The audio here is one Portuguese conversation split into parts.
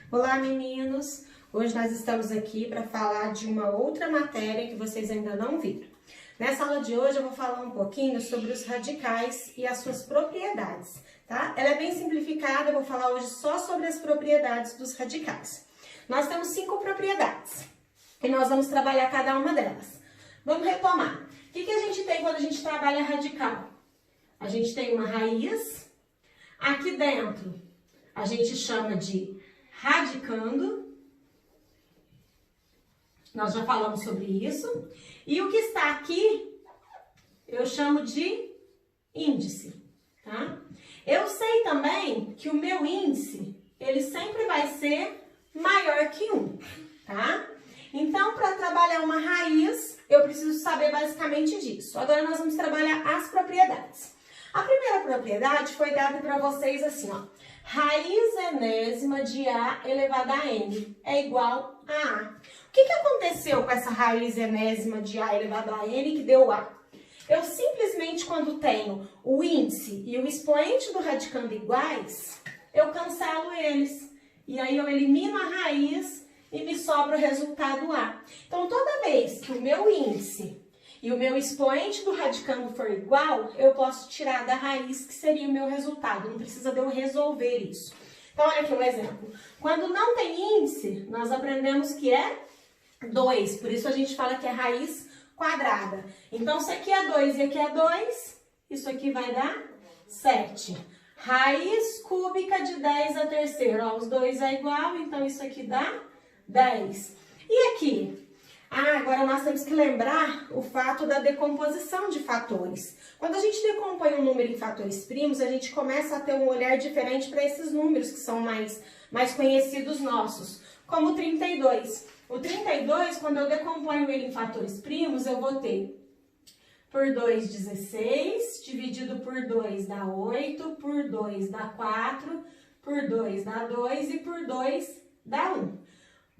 Olá, meninos! Hoje nós estamos aqui para falar de uma outra matéria que vocês ainda não viram. Nessa aula de hoje eu vou falar um pouquinho sobre os radicais e as suas propriedades, tá? Ela é bem simplificada, eu vou falar hoje só sobre as propriedades dos radicais. Nós temos 5 propriedades e nós vamos trabalhar cada uma delas. Vamos retomar. O que a gente tem quando a gente trabalha radical? A gente tem uma raiz, aqui dentro a gente chama de radicando, nós já falamos sobre isso, e o que está aqui eu chamo de índice, tá? Eu sei também que o meu índice, ele sempre vai ser maior que 1, tá? Então, para trabalhar uma raiz, eu preciso saber basicamente disso. Agora nós vamos trabalhar as propriedades. A primeira propriedade foi dada para vocês assim, ó. Raiz enésima de A elevado a N é igual a A. O que aconteceu com essa raiz enésima de A elevado a N que deu A? Eu simplesmente, quando tenho o índice e o expoente do radicando iguais, eu cancelo eles. E aí eu elimino a raiz e me sobra o resultado A. Então, toda vez que o meu índice e o meu expoente do radicando for igual, eu posso tirar da raiz, que seria o meu resultado. Não precisa de eu resolver isso. Então, olha aqui um exemplo. Quando não tem índice, nós aprendemos que é 2. Por isso a gente fala que é raiz quadrada. Então, se aqui é 2 e aqui é 2, isso aqui vai dar 7. Raiz cúbica de 10 a terceira. Ó, os 2 é igual, então isso aqui dá 10. E aqui? Agora nós temos que lembrar o fato da decomposição de fatores. Quando a gente decompõe um número em fatores primos, a gente começa a ter um olhar diferente para esses números que são mais conhecidos nossos, como o 32. O 32, quando eu decomponho ele em fatores primos, eu vou ter por 2, 16, dividido por 2 dá 8, por 2 dá 4, por 2 dá 2 e por 2 dá 1.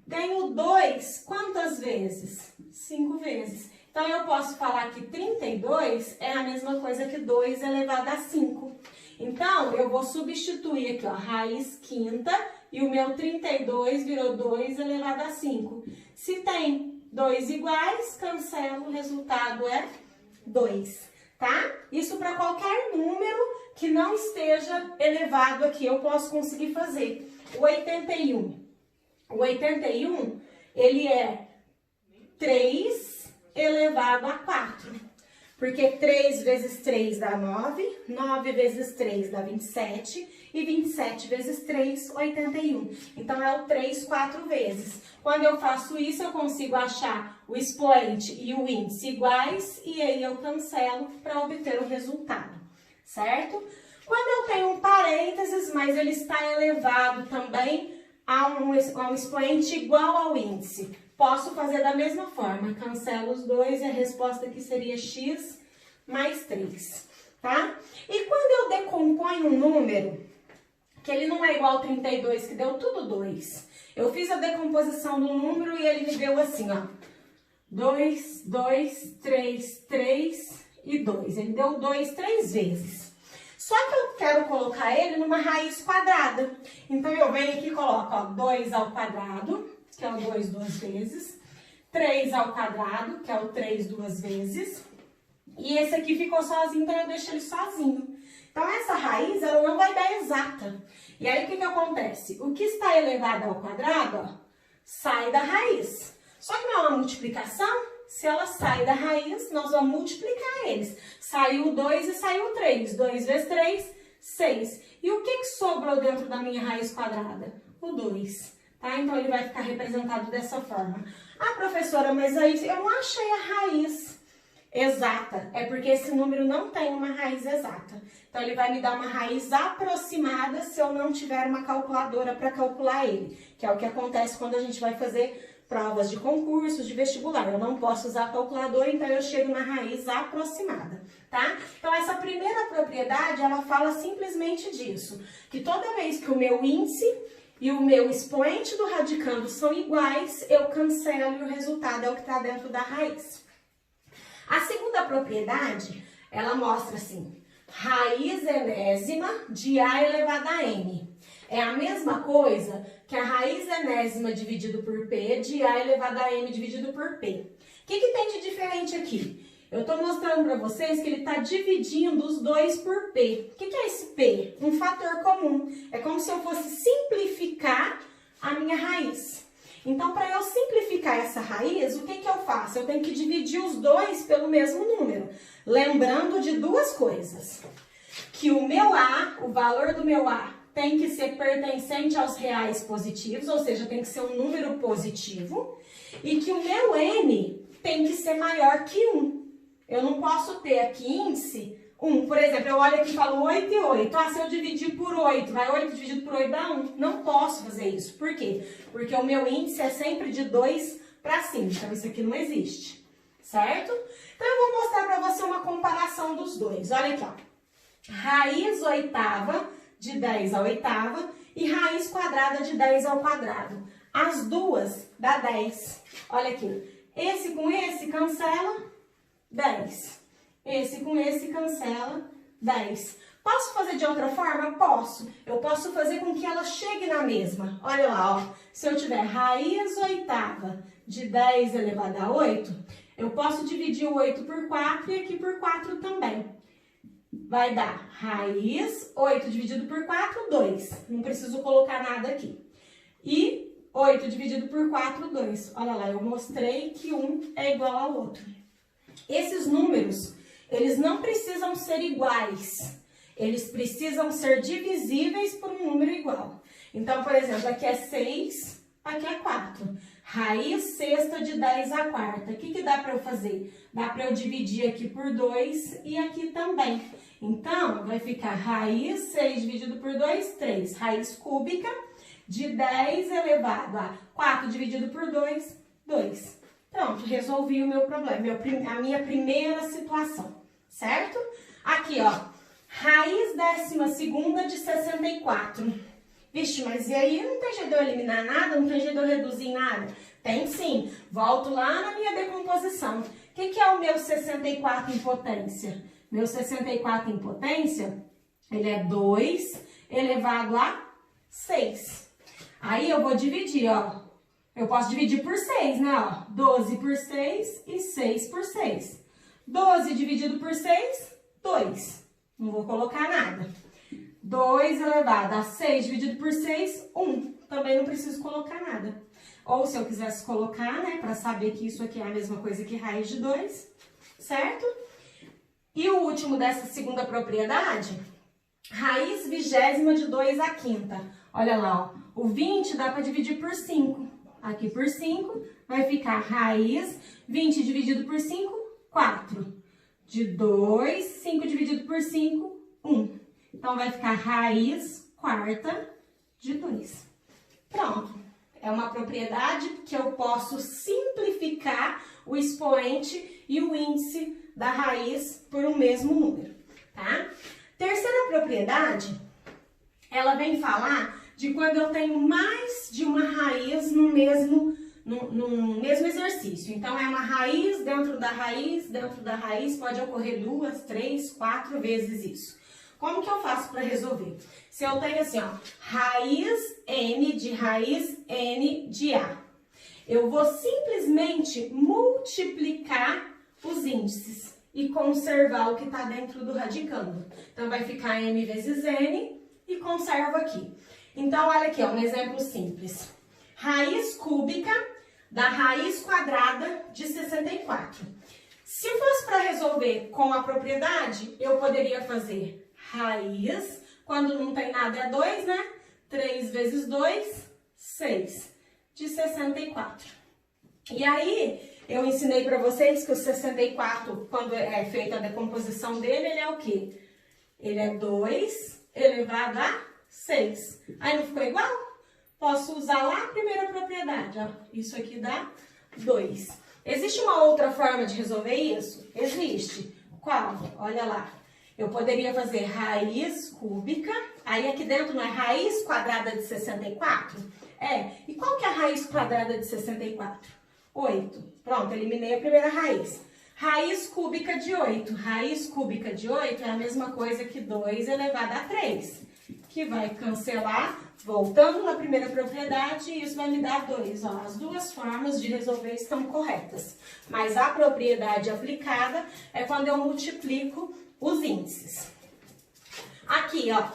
Tenho 2 quantas vezes? 5 vezes. Então, eu posso falar que 32 é a mesma coisa que 2 elevado a 5. Então, eu vou substituir aqui, ó, raiz quinta, e o meu 32 virou 2 elevado a 5. Se tem 2 iguais, cancelo, o resultado é 2, tá? Isso para qualquer número que não esteja elevado aqui, eu posso conseguir fazer. O 81. O 81, ele é 3 elevado a 4, porque 3 vezes 3 dá 9, 9 vezes 3 dá 27, e 27 vezes 3, 81. Então, é o 3 4 vezes. Quando eu faço isso, eu consigo achar o expoente e o índice iguais, e aí eu cancelo para obter o resultado, certo? Quando eu tenho um parênteses, mas ele está elevado também a um expoente igual ao índice. Posso fazer da mesma forma, cancelo os dois e a resposta aqui seria x mais 3, tá? E quando eu decomponho um número, que ele não é igual ao 32, que deu tudo 2, eu fiz a decomposição do número e ele me deu assim, ó, 2, 2, 3, 3 e 2. Ele deu 2 3 vezes. Só que eu quero colocar ele numa raiz quadrada. Então, eu venho aqui e coloco, ó, 2 ao quadrado, que é o 2 duas vezes. 3 ao quadrado, que é o 3 duas vezes. E esse aqui ficou sozinho, então eu deixo ele sozinho. Então, essa raiz, ela não vai dar exata. E aí, o que acontece? O que está elevado ao quadrado, ó, sai da raiz. Só que não é uma multiplicação. Se ela sai da raiz, nós vamos multiplicar eles. Saiu 2 e saiu 3. 2 vezes 3, 6. E o que sobrou dentro da minha raiz quadrada? O 2. Tá? Então, ele vai ficar representado dessa forma. Ah, professora, mas aí eu não achei a raiz exata. É porque esse número não tem uma raiz exata. Então, ele vai me dar uma raiz aproximada se eu não tiver uma calculadora para calcular ele. Que é o que acontece quando a gente vai fazer provas de concursos, de vestibular. Eu não posso usar a calculadora, então eu chego na raiz aproximada, tá? Então, essa primeira propriedade, ela fala simplesmente disso, que toda vez que o meu índice e o meu expoente do radicando são iguais, eu cancelo e o resultado é o que está dentro da raiz. A segunda propriedade, ela mostra assim, raiz enésima de A elevado a N. É a mesma coisa que a raiz enésima dividido por P de A elevado a M dividido por P. O que tem de diferente aqui? Eu estou mostrando para vocês que ele está dividindo os dois por P. O que é esse P? Um fator comum. É como se eu fosse simplificar a minha raiz. Então, para eu simplificar essa raiz, o que eu faço? Eu tenho que dividir os dois pelo mesmo número. Lembrando de duas coisas. Que o meu A, o valor do meu A, tem que ser pertencente aos reais positivos, ou seja, tem que ser um número positivo. E que o meu N tem que ser maior que 1. Eu não posso ter aqui índice 1. Por exemplo, eu olho aqui e falo 8 e 8. Ah, se eu dividir por 8, vai 8 dividido por 8 dá 1. Não posso fazer isso. Por quê? Porque o meu índice é sempre de 2 para cima. Então, isso aqui não existe. Certo? Então, eu vou mostrar para você uma comparação dos dois. Olha aqui, ó. Raiz oitava de 10 à oitava e raiz quadrada de 10 ao quadrado. As duas dá 10. Olha aqui. Esse com esse cancela 10. Esse com esse cancela 10. Posso fazer de outra forma? Posso. Eu posso fazer com que ela chegue na mesma. Olha lá, ó. Se eu tiver raiz oitava de 10 elevado a 8, eu posso dividir o 8 por 4 e aqui por 4 também. Vai dar raiz 8 dividido por 4, 2. Não preciso colocar nada aqui. E 8 dividido por 4, 2. Olha lá, eu mostrei que um é igual ao outro. Esses números, eles não precisam ser iguais. Eles precisam ser divisíveis por um número igual. Então, por exemplo, aqui é 6, aqui é 4. Raiz sexta de 10 à quarta. O que dá para eu fazer? Dá para eu dividir aqui por 2 e aqui também. Então, vai ficar raiz 6 dividido por 2, 3. Raiz cúbica de 10 elevado a 4 dividido por 2, 2. Pronto, resolvi o meu problema, a minha primeira situação, certo? Aqui, ó, raiz 12ª de 64. Vixe, mas e aí não tem jeito de eu eliminar nada? Não tem jeito de eu reduzir nada? Tem sim. Volto lá na minha decomposição. O que é o meu 64 em potência? Meu 64 em potência, ele é 2 elevado a 6. Aí eu vou dividir, ó. Eu posso dividir por 6, né, ó? 12 por 6 e 6 por 6. 12 dividido por 6, 2. Não vou colocar nada. 2 elevado a 6 dividido por 6, 1. Também não preciso colocar nada. Ou se eu quisesse colocar, né, para saber que isso aqui é a mesma coisa que raiz de 2, certo? E o último dessa segunda propriedade, raiz 20ª de 2 à quinta. Olha lá, ó, o 20 dá para dividir por 5. Aqui por 5, vai ficar raiz 20 dividido por 5, 4. De 2, 5 dividido por 5, 1. Então, vai ficar raiz quarta de 2. Pronto. É uma propriedade que eu posso simplificar o expoente e o índice da raiz por um mesmo número, tá? Terceira propriedade, ela vem falar de quando eu tenho mais de uma raiz no mesmo exercício. Então, é uma raiz dentro da raiz, pode ocorrer 2, 3, 4 vezes isso. Como que eu faço para resolver? Se eu tenho assim, ó, raiz n de raiz n de a, eu vou simplesmente multiplicar os índices e conservar o que está dentro do radicando. Então, vai ficar m vezes n e conservo aqui. Então, olha aqui, ó, um exemplo simples. Raiz cúbica da raiz quadrada de 64. Se fosse para resolver com a propriedade, eu poderia fazer raiz, quando não tem nada é 2, né? 3 vezes 2, 6, de 64. E aí, eu ensinei para vocês que o 64, quando é feita a decomposição dele, ele é o quê? Ele é 2 elevado a 6. Aí não ficou igual? Posso usar lá a primeira propriedade, ó. Isso aqui dá 2. Existe uma outra forma de resolver isso? Existe. Qual? Olha lá. Eu poderia fazer raiz cúbica, aí aqui dentro não é raiz quadrada de 64? É. E qual que é a raiz quadrada de 64? 8. Pronto, eliminei a primeira raiz. Raiz cúbica de 8. Raiz cúbica de 8 é a mesma coisa que 2 elevado a 3. Que vai cancelar, Voltando na primeira propriedade, isso vai me dar 2. Ó, as duas formas de resolver estão corretas. Mas a propriedade aplicada é quando eu multiplico os índices. Aqui, ó,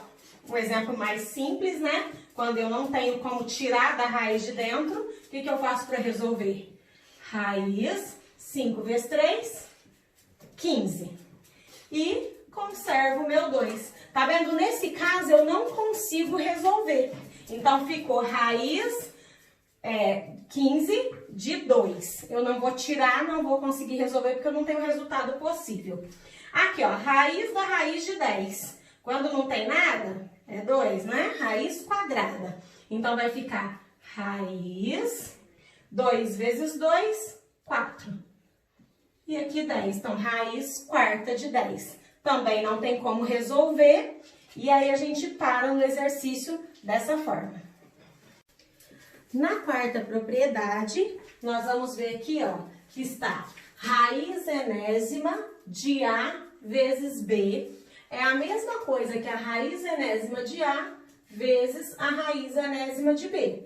um exemplo mais simples, né? Quando eu não tenho como tirar da raiz de dentro, o que eu faço para resolver? Raiz, 5 vezes 3, 15. E conservo o meu 2. Tá vendo? Nesse caso, eu não consigo resolver. Então, ficou raiz 15 de 2. Eu não vou tirar, não vou conseguir resolver, porque eu não tenho resultado possível. Aqui, ó, raiz da raiz de 10. Quando não tem nada, é 2, né? Raiz quadrada. Então, vai ficar raiz 2 vezes 2, 4. E aqui 10. Então, raiz quarta de 10. Também não tem como resolver. E aí, a gente para no exercício dessa forma. Na quarta propriedade, nós vamos ver aqui, ó, que está raiz enésima de A vezes B. É a mesma coisa que a raiz enésima de A vezes a raiz enésima de B.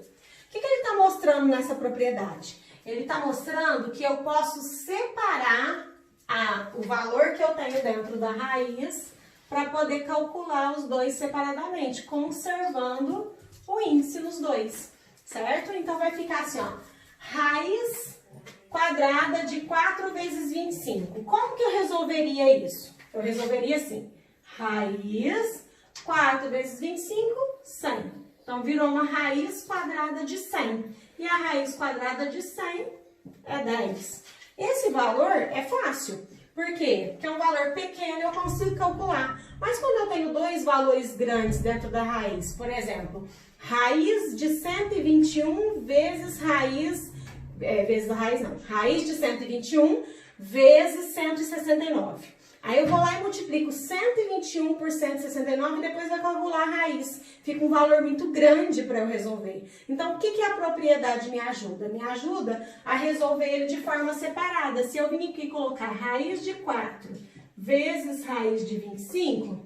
O que ele está mostrando nessa propriedade? Ele está mostrando que eu posso separar o valor que eu tenho dentro da raiz para poder calcular os dois separadamente, conservando o índice nos dois, certo? Então, vai ficar assim, ó, raiz quadrada de 4 vezes 25. Como que eu resolveria isso? Eu resolveria assim, raiz 4 vezes 25, 100. Então, virou uma raiz quadrada de 100. E a raiz quadrada de 100 é 10. Esse valor é fácil. Por quê? Porque é um valor pequeno, eu consigo calcular. Mas quando eu tenho dois valores grandes dentro da raiz, por exemplo, raiz de 121 vezes raiz... raiz de 121 vezes 169. Aí eu vou lá e multiplico 121 por 169 e depois vai calcular a raiz. Fica um valor muito grande para eu resolver. Então, o que a propriedade me ajuda? Me ajuda a resolver ele de forma separada. Se eu vim aqui colocar raiz de 4 vezes raiz de 25,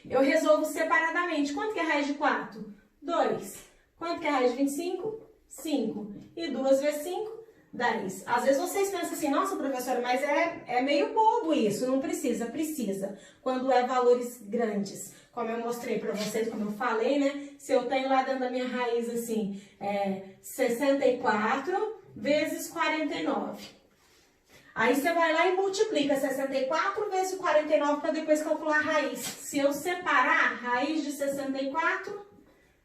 eu resolvo separadamente. Quanto que é raiz de 4? 2. Quanto que é raiz de 25? 5. E 2 vezes 5? 10. Às vezes vocês pensam assim, nossa, professora, mas é meio bobo isso. Não precisa, precisa. Quando é valores grandes. Como eu mostrei pra vocês, como eu falei, né? Se eu tenho lá dentro da minha raiz, assim, 64 vezes 49. Aí você vai lá e multiplica 64 vezes 49 para depois calcular a raiz. Se eu separar, raiz de 64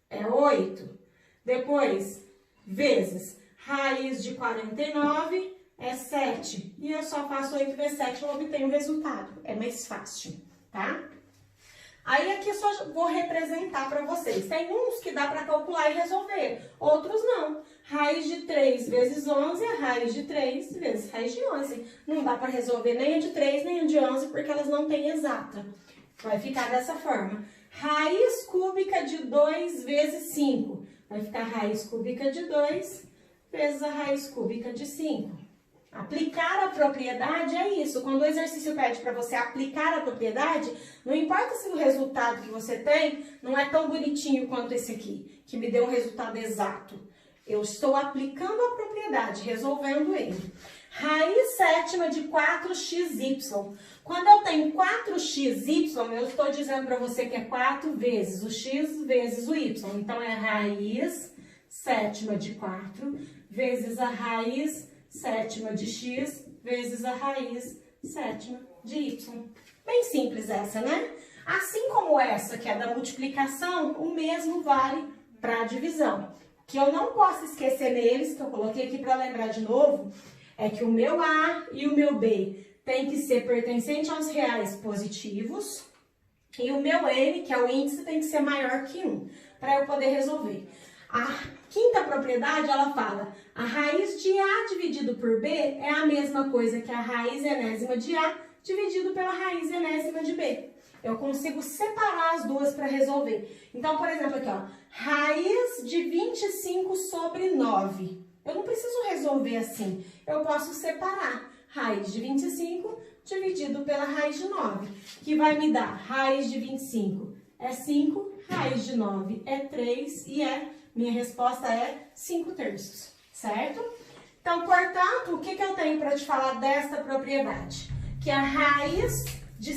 é 8. Depois, vezes... raiz de 49 é 7. E eu só faço 8 vezes 7 e eu obtenho o resultado. É mais fácil, tá? Aí aqui eu só vou representar para vocês. Tem uns que dá para calcular e resolver, outros não. Raiz de 3 vezes 11 é raiz de 3 vezes raiz de 11. Não dá para resolver nem a de 3 nem a de 11 porque elas não têm exata. Vai ficar dessa forma. Raiz cúbica de 2 vezes 5. Vai ficar raiz cúbica de 2 vezes a raiz cúbica de 5. Aplicar a propriedade é isso. Quando o exercício pede para você aplicar a propriedade, não importa se o resultado que você tem não é tão bonitinho quanto esse aqui, que me deu um resultado exato. Eu estou aplicando a propriedade, resolvendo ele. Raiz sétima de 4xy. Quando eu tenho 4xy, eu estou dizendo para você que é 4 vezes o x vezes o y. Então, é raiz sétima de 4 vezes a raiz sétima de x vezes a raiz sétima de y. Bem simples essa, né? Assim como essa, que é da multiplicação, o mesmo vale para a divisão. O que eu não posso esquecer neles, que eu coloquei aqui para lembrar de novo, é que o meu A e o meu B tem que ser pertencente aos reais positivos e o meu N, que é o índice, tem que ser maior que 1, para eu poder resolver. A quinta propriedade, ela fala, a raiz de A dividido por B é a mesma coisa que a raiz enésima de A dividido pela raiz enésima de B. Eu consigo separar as duas para resolver. Então, por exemplo, aqui, ó, raiz de 25 sobre 9. Eu não preciso resolver assim. Eu posso separar raiz de 25 dividido pela raiz de 9, que vai me dar raiz de 25 é 5, raiz de 9 é 3 e minha resposta é 5/3, certo? Então, portanto, o que eu tenho para te falar desta propriedade? Que a raiz de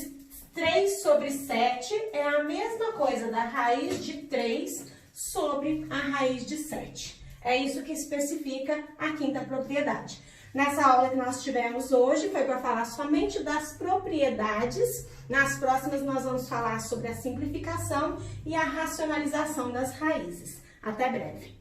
3 sobre 7 é a mesma coisa da raiz de 3 sobre a raiz de 7. É isso que especifica a quinta propriedade. Nessa aula que nós tivemos hoje, foi para falar somente das propriedades. Nas próximas, nós vamos falar sobre a simplificação e a racionalização das raízes. Até breve!